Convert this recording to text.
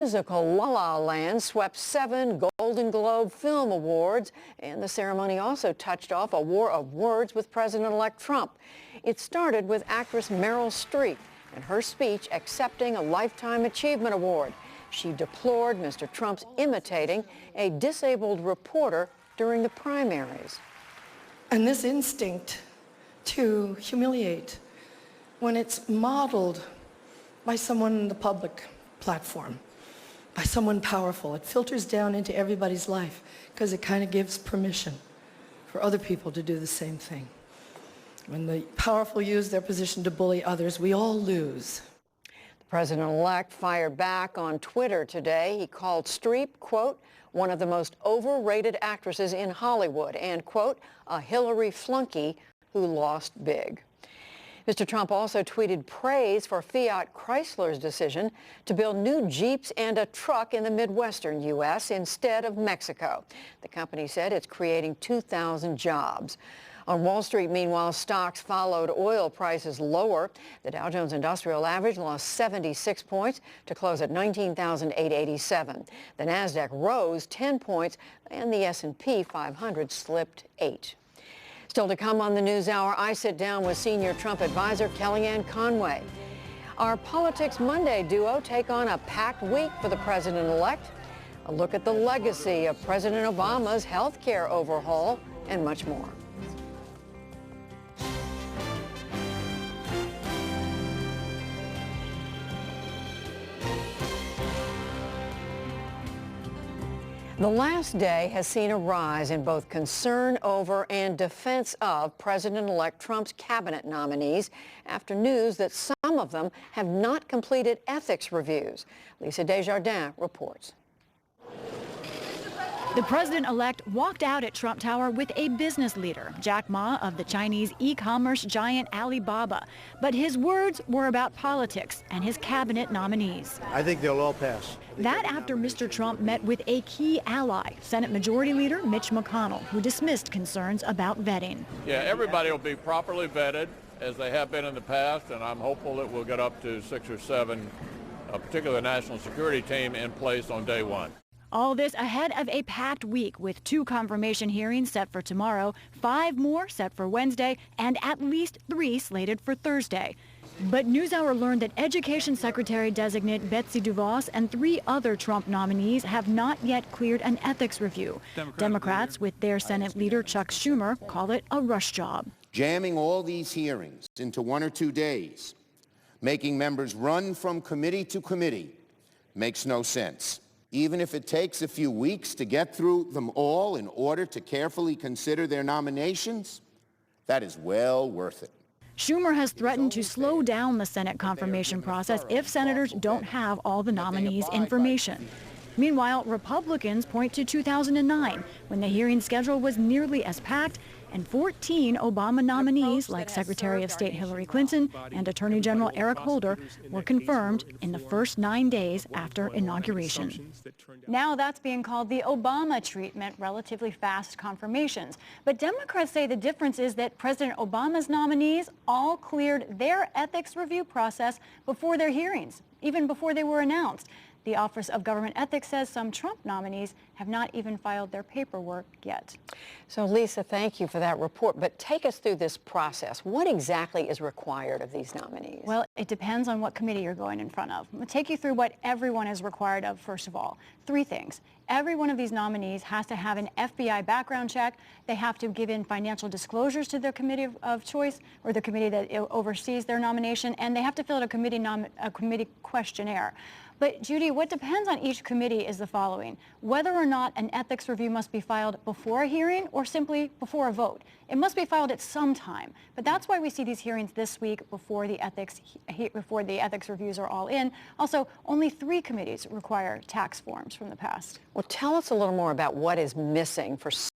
Musical La La Land swept 7 Golden Globe Film Awards, and the ceremony also touched off a war of words with President-elect Trump. It started with actress Meryl Streep and her speech accepting a Lifetime Achievement Award. She deplored Mr. Trump's imitating a disabled reporter during the primaries. And this instinct to humiliate, when it's modeled by someone in the public platform, by someone powerful, it filters down into everybody's life because it kind of gives permission for other people to do the same thing. When the powerful use their position to bully others, we all lose. The president-elect fired back on Twitter today. He called Streep, quote, one of the most overrated actresses in Hollywood and, quote, a Hillary flunky who lost big. Mr. Trump also tweeted praise for Fiat Chrysler's decision to build new Jeeps and a truck in the Midwestern U.S. instead of Mexico. The company said it's creating 2,000 jobs. On Wall Street, meanwhile, stocks followed oil prices lower. The Dow Jones Industrial Average lost 76 points to close at 19,887. The Nasdaq rose 10 points, and the S&P 500 slipped 8. Still to come on the NewsHour, I sit down with senior Trump advisor Kellyanne Conway. Our Politics Monday duo take on a packed week for the president-elect. A look at the legacy of President Obama's health care overhaul and much more. The last day has seen a rise in both concern over and defense of President-elect Trump's cabinet nominees after news that some of them have not completed ethics reviews. Lisa Desjardins reports. The president-elect walked out at Trump Tower with a business leader, Jack Ma of the Chinese e-commerce giant Alibaba. But his words were about politics and his cabinet nominees. I think they'll all pass. That after Mr. Trump met with a key ally, Senate Majority Leader Mitch McConnell, who dismissed concerns about vetting. Yeah, everybody will be properly vetted, as they have been in the past, and I'm hopeful that we'll get up to 6 or 7, particularly the national security team, in place on day one. All this ahead of a packed week with 2 confirmation hearings set for tomorrow, 5 more set for Wednesday, and at least 3 slated for Thursday. But NewsHour learned that Education Secretary-designate Betsy DeVos and 3 other Trump nominees have not yet cleared an ethics review. Democrats, with their Senate leader Chuck Schumer, call it a rush job. Jamming all these hearings into 1 or 2 days, making members run from committee to committee, makes no sense. Even if it takes a few weeks to get through them all in order to carefully consider their nominations, that is well worth it. Schumer has threatened to slow down the Senate confirmation process if senators don't have all the nominees' information. Meanwhile, Republicans point to 2009, when the hearing schedule was nearly as packed, and 14 Obama nominees, like Secretary of State Hillary Clinton and Attorney General Eric Holder, were confirmed in the first 9 days after inauguration. Now that's being called the Obama treatment, relatively fast confirmations. But Democrats say the difference is that President Obama's nominees all cleared their ethics review process before their hearings, even before they were announced. The Office of Government Ethics says some Trump nominees have not even filed their paperwork yet. So, Lisa, thank you for that report. But take us through this process. What exactly is required of these nominees? Well, it depends on what committee you're going in front of. I'm going to take you through what everyone is required of, first of all. 3 things. Every one of these nominees has to have an FBI background check. They have to give in financial disclosures to their committee of choice, or the committee that oversees their nomination, and they have to fill out a committee questionnaire. But, Judy, what depends on each committee is the following: whether or not an ethics review must be filed before a hearing or simply before a vote. It must be filed at some time. But that's why we see these hearings this week before the ethics reviews are all in. Also, only 3 committees require tax forms from the past. Well, tell us a little more about what is missing for